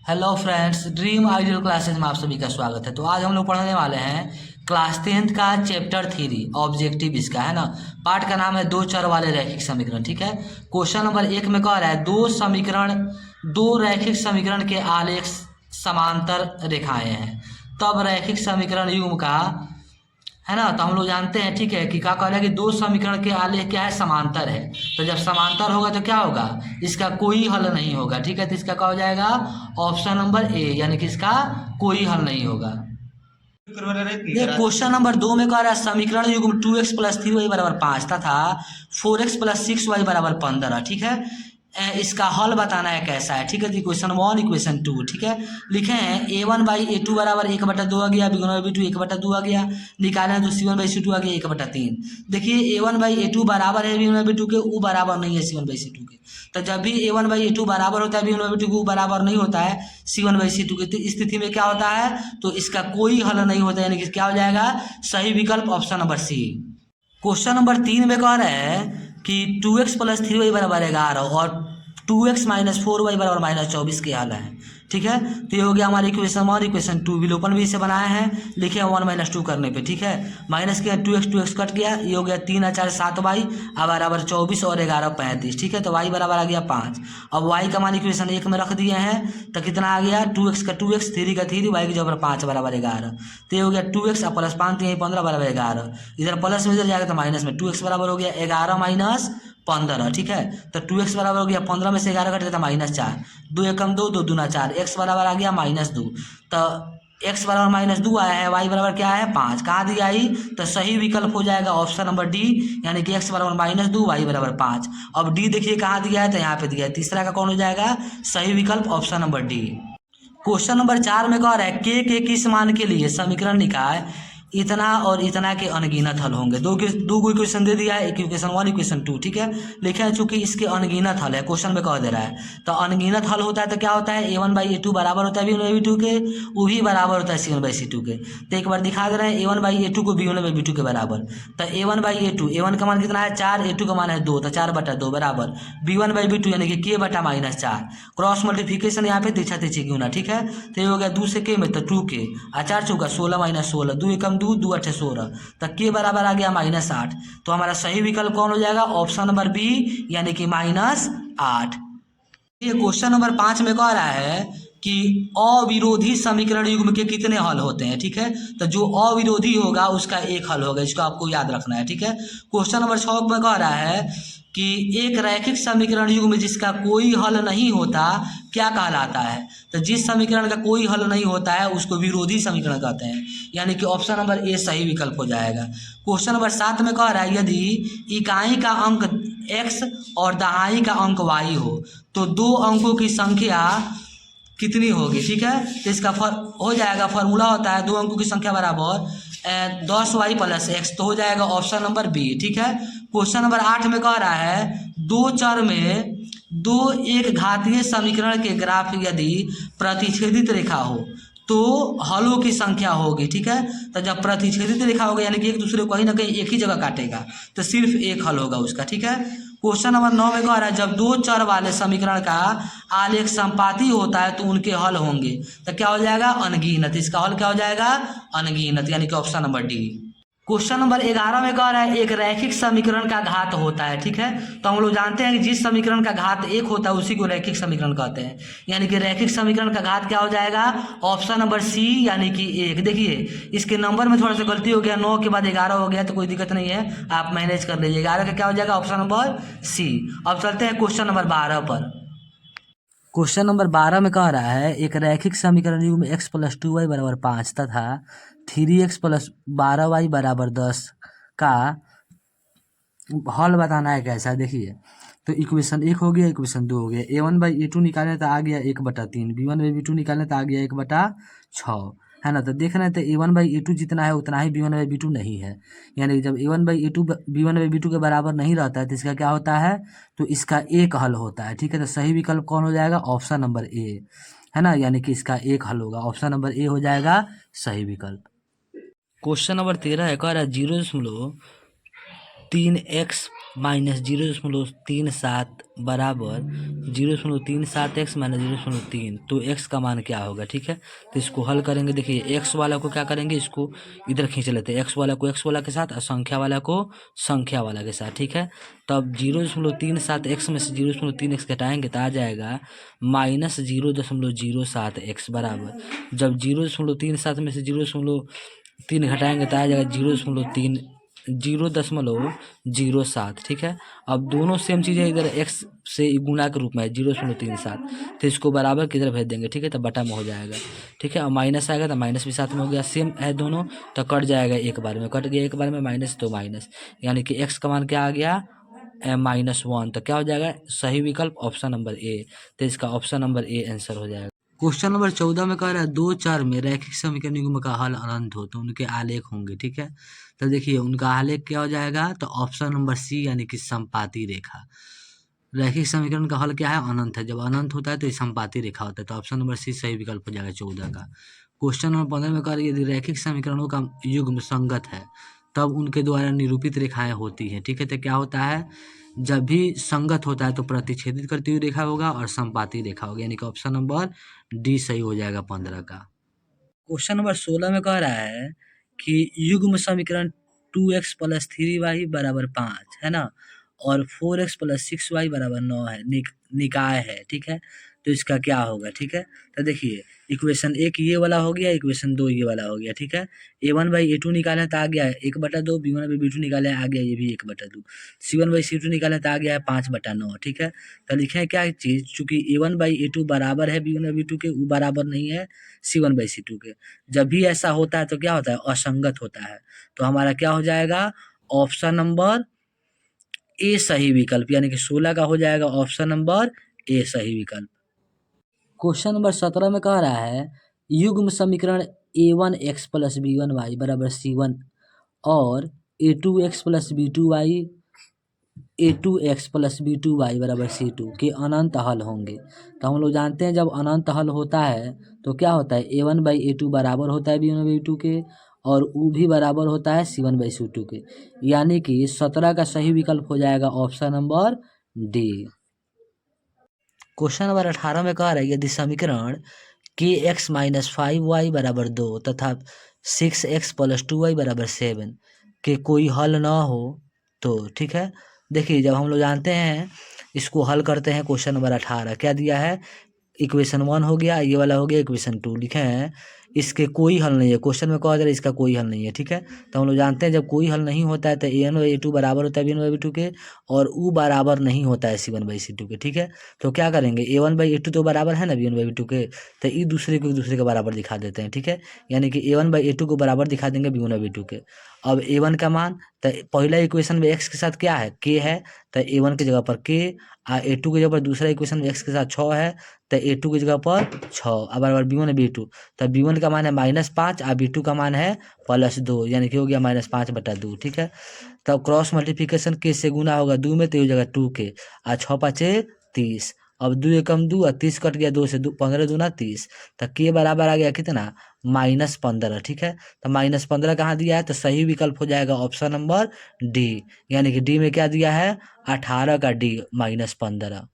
Hello friends, dream ideal classes में आप सभी का स्वागत है। तो आज हम लोग पढ़ने वाले हैं क्लास 10th का चैप्टर 3 ऑब्जेक्टिव इसका है ना। पार्ट का नाम है दो चर वाले रैखिक समीकरण। ठीक है, क्वेश्चन नंबर 1 में कह रहा है दो रैखिक समीकरण के आलेख समांतर रेखाएं हैं, तब रैखिक समीकरण युग्म का है ना। तो हम लोग जानते हैं, ठीक है, कि क्या कह रहा है कि दो समीकरण के आलेख क्या है, समांतर है। तो जब समांतर होगा तो क्या होगा, इसका कोई हल नहीं होगा। ठीक है, तो इसका क्या हो जाएगा, ऑप्शन नंबर ए, यानी कि इसका कोई हल नहीं होगा। ये क्वेश्चन नंबर 2 में कह रहा है समीकरण युग्म 2x प्लस 3y बराबर 5 तथा 4x प्लस 6y बराबर 15। ठीक है, इसका हल बताना है कैसा है। ठीक है, इक्वेशन 1 इक्वेशन 2। ठीक है, लिखे हैं a1/a2 बराबर 1/2 आ गया, b1/b2 1/2 आ गया, निकालें तो c1/c2 आ गया 1/3। देखिए a1/a2 बराबर है b1/b2 के, वो बराबर नहीं है c1/c2 के। तो जब भी a1/a2 बराबर होता है b1/b2 को, बराबर नहीं होता है c1/c2 के, तो इस स्थिति में क्या होता है, तो इसका कोई हल नहीं होता, यानी कि क्या हो जाएगा, सही विकल्प option number C. Question number 3 में कह रहे हैं कि 2x प्लस 3y बराबर 11 और 2x माइनस 4y बराबर माइनस 24 के हल है। ठीक है, तो ये हो गया हमारी इक्वेशन 1 इक्वेशन 2। विलोपन भी इसे बनाया है, लिखे 1 माइनस 2 करने पे। ठीक है, माइनस किया 2x कट गया, ये हो गया 3 4 7y अब बराबर 24 और 11 35। ठीक है, तो y बराबर आ गया 5। अब y का मान इक्वेशन 1 में रख दिए हैं, तो कितना आ गया 2x का 2x 3 का 3 y की जगह 5 बराबर 11। तो ये हो गया 2x और प्लस 5 यही 15 बराबर 11। इधर प्लस में इधर जाएगा तो माइनस में 2x बराबर हो गया 11 माइनस 15। ठीक है, तो 2x बराबर हो गया 15 में से 11 कट गया तो -4, 2 एकम 2 2 दूना 4, x बराबर आ गया -2। तो x बराबर -2 आया है, y बराबर क्या है 5, कहाँ दी आई, तो सही विकल्प हो जाएगा ऑप्शन नंबर डी, यानी कि x बराबर -2 y बराबर 5। अब डी देखिए कहाँ दिया है, तो यहाँ पे दिया है, तीसरा का कौन हो जाएगा, सही विकल्प option number D. Question number 4 में कह रहा है के किस मान के लिए समीकरण निकाय इतना और इतना के अनगिनत हल होंगे। दो को इक्वेशन दे दिया है, एक इक्वेशन 1 इक्वेशन 2। ठीक है, लिखा है चूंकि इसके अनगिनत हल है, क्वेश्चन में कह दे रहा है, तो अनगिनत हल होता है तो क्या होता है, a1/a2 बराबर होता है b1/b2 के, वो भी बराबर होता है c1/c2 के। तो एक बार दिखा दे रहे हैं a1/a2 को b1/b2 के बराबर। तो a1/a2, a1 का मान कितना है 4, a2 का मान है 2, तो 4/2 बराबर b1/b2 यानी कि k बटा -4। क्रॉस मल्टीप्लिकेशन यहाँ पे तीछा तीछी गुना। ठीक है, तो ये हो गया 2 से k में तो 2k, 4 चौका 16 माइनस 16, 2 एकम 2 2 8 16, तो k बराबर आ गया -8। तो हमारा सही विकल्प कौन हो जाएगा, ऑप्शन नंबर बी, यानी कि -8। ये क्वेश्चन नंबर 5 में कह रहा है कि अविरोधी समीकरण युग्म के कितने हल होते हैं। ठीक है, तो जो अविरोधी होगा उसका एक हल होगा, इसको आपको याद रखना है। ठीक है, क्वेश्चन नंबर 6 में कह रहा है कि एक रैखिक समीकरण युग्म जिसका कोई हल नहीं होता क्या कहलाता है। तो जिस समीकरण का कोई हल नहीं होता है उसको विरोधी समीकरण कहते हैं, यानी कि ऑप्शन नंबर ए सही विकल्प हो जाएगा। क्वेश्चन नंबर 7 में कह रहा है यदि इकाई का अंक x और दहाई का अंक y हो तो दो अंकों की संख्या कितनी होगी। ठीक है, तो इसका हो जाएगा, फॉर्मूला होता है दो अंकों की संख्या बराबर 10y प्लस x, तो हो जाएगा ऑप्शन नंबर बी। ठीक है, क्वेश्चन नंबर 8 में कह रहा है दो चर में दो एक घातीय समीकरण के ग्राफ यदि प्रतिच्छेदित रेखा हो तो हलों की संख्या होगी। ठीक है, तो जब प्रतिच्छेदित रेखा होगा यानी कि एक दूसरे को कहीं ना कहीं एक ही जगह काटेगा, तो सिर्फ एक हल होगा उसका। ठीक है, क्वेश्चन नंबर 9 में कह रहा है जब दो चर वाले समीकरण का आलेख संपाती होता है तो उनके हल होंगे, तो क्या हो जाएगा, अनगिनत। इसका हल क्या हो जाएगा, अनगिनत, यानी कि option number D. Question number 11 में कह रहा है एक रैखिक समीकरण का घात होता है। ठीक है, तो हम लोग जानते हैं कि जिस समीकरण का घात 1 होता है उसी को रैखिक समीकरण कहते हैं, यानी कि रैखिक समीकरण का घात क्या हो जाएगा, ऑप्शन नंबर सी, यानी कि 1। देखिए इसके नंबर में थोड़ा सा गलती हो गया, 9 के बाद 11 हो गया, तो कोई दिक्कत नहीं है, आप मैनेज कर लीजिए। 11 का क्या हो जाएगा, ऑप्शन नंबर सी। अब चलते हैं क्वेश्चन नंबर 12 पर। क्वेश्चन नंबर 12 में कह रहा है एक रैखिक समीकरण युग्म x प्लस 2y बराबर 5 तथा 3x प्लस 12y बराबर 10 का हल बताना है कैसा। देखिए तो इक्वेशन 1 हो गया, इक्वेशन 2 हो गया, a1/a2 निकालने तो आ गया 1/3, b1/b2 निकालने तो आ गया 1/6, है ना। तो देख रहे हैं तो a1/a2 जितना है उतना ही b1/b2 नहीं है, यानी कि जब a1/a2 b1/b2 के बराबर नहीं रहता है तो इसका क्या होता है, तो इसका एक हल होता है। ठीक है, तो सही विकल्प कौन हो जाएगा, ऑप्शन नंबर ए, है ना, यानी कि इसका एक हल होगा, ऑप्शन नंबर ए हो जाएगा सही विकल्प। क्वेश्चन नंबर 13 है, कह रहा है 0.0 3x-0.37 बराबर 0.37x-0.3। तो x का मान क्या होगा, ठीक है। तो इसको हल करेंगे, देखिए x वाला को क्या करेंगे, इसको इधर खींच लेते हैं, x वाला को x वाला के साथ और संख्या वाला को संख्या वाला के साथ, ठीक है। तब 0.37x में से 0.3x घटाएंगे तो आ जाएगा -0.07x बराबर, जब 0.37 में से 0.3 घटाएंगे तो आ जाएगा 0.07, ठीक है। अब दोनों सेम चीज़ है, इधर x से गुणा के रूप में है 0.37, तो इसको बराबर किधर भेज देंगे, ठीक है। तो बटा में हो जाएगा, ठीक है। और माइनस आएगा तो माइनस भी साथ में हो गया, सेम है दोनों, तो कट जाएगा एक बार में, कट गया एक बार में माइनस, तो माइनस, यानी कि x का मान क्या आ गया, -1। तो क्या हो जाएगा, सही विकल्प ऑप्शन नंबर ए। तो इसका ऑप्शन नंबर ए आंसर हो जाएगा। क्वेश्चन नंबर 14 में कह रहा है 2 चर में रैखिक समीकरण युग्म का हल अनंत हो तो उनके आलेख होंगे, ठीक है। तो देखिए उनका आलेख क्या हो जाएगा, तो ऑप्शन नंबर सी यानी कि समपाती रेखा। रैखिक समीकरण का हल क्या है, अनंत है, जब अनंत होता है तो ये समपाती रेखा होता है, तो ऑप्शन नंबर सी सही विकल्प हो जाएगा 14 का। क्वेश्चन नंबर 15 में कह रही है यदि रैखिक समीकरणों का युग्म संगत है तब उनके द्वारा निरूपित रेखाएं होती हैं, ठीक है। तो क्या होता है, जब भी संगत होता है तो प्रतिच्छेदित करती हुई रेखा होगा और समपाती रेखा होगी, यानी कि ऑप्शन नंबर डी सही हो जाएगा 15 का। क्वेश्चन नंबर 16 में कह रहा है कि युग्म समीकरण 2x + 3y = 5 है ना, और 4x + 6y = 9 है, निकाय है, ठीक है। तो इसका क्या होगा, ठीक है। तो देखिए इक्वेशन 1 ये वाला हो गया, इक्वेशन 2 ये वाला हो गया, ठीक है। a1/a2 निकालें तो आ गया है 1/2, b1/b2 निकालें आ गया ये भी 1/2, c1/c2 निकालें तो आ गया है 5/9, ठीक है। तो लिखें क्या चीज़, चूंकि a1/a2 बराबर है b1/b2 के, वो बराबर नहीं है c1/c2 के। जब भी ऐसा होता है तो क्या होता है, असंगत होता है। तो हमारा क्या हो जाएगा, ऑप्शन नंबर ए सही विकल्प, यानी कि 16 का हो जाएगा ऑप्शन नंबर ए सही विकल्प। क्वेश्चन नंबर 17 में कह रहा है युग्म समीकरण a1x + b1y = c1 और a2x + b2y a2x + b2y = c2 के अनंत हल होंगे। तो हम लोग जानते हैं जब अनंत हल होता है तो क्या होता है, a1/a2 बराबर होता है b1/b2 के, और u भी बराबर होता है c1/c2 के, यानी कि 17 का सही विकल्प हो जाएगा option number D. Question number 18 में कह रहा है यदि समीकरण kx - 5y = 2 तथा 6x + 2y = 7 के कोई हल ना हो तो, ठीक है। देखिए जब हम लोग जानते हैं इसको हल करते हैं, क्वेश्चन नंबर 18 क्या दिया है, इक्वेशन 1 हो गया, ये वाला हो गया, इक्वेशन 2 लिखे हैं, इसके कोई हल नहीं है, क्वेश्चन में कहा जा रहा है इसका कोई हल नहीं है, ठीक है। तो हम लोग जानते हैं जब कोई हल नहीं होता है तो a1/a2 बराबर होता है b1/b2 के, और u बराबर नहीं होता है c1/c2 के, ठीक है। तो क्या करेंगे, a1/a2 तो बराबर है ना b1/b2 के, तो ये दूसरे के बराबर दिखा देते हैं, ठीक है। यानी कि a1/a2 को बराबर दिखा देंगे b1/b2 के। अब a1 का मान, तो पहला इक्वेशन में x के साथ क्या है, k है, तो a1 की जगह पर k, a2 की जगह पर दूसरा इक्वेशन में x के साथ 6 है, तो a2 की जगह पर 6 अब बराबर b1/b2, तो b1 का मान है -5 और b2 का मान है +2, यानी कि हो गया -5/2, ठीक है। तब क्रॉस मल्टीप्लिकेशन के से गुना होगा 2 में तो हो जाएगा 2k, और 6×5 = 30, अब 2 एकम 2 और 30 कट गया 2 से, 15 दूना 30, तो k बराबर आ गया कितना, -15, ठीक है। तो -15 कहाँ दिया है, तो सही विकल्प हो जाएगा ऑप्शन नंबर डी, यानी कि डी में क्या दिया है, 18 का डी -15।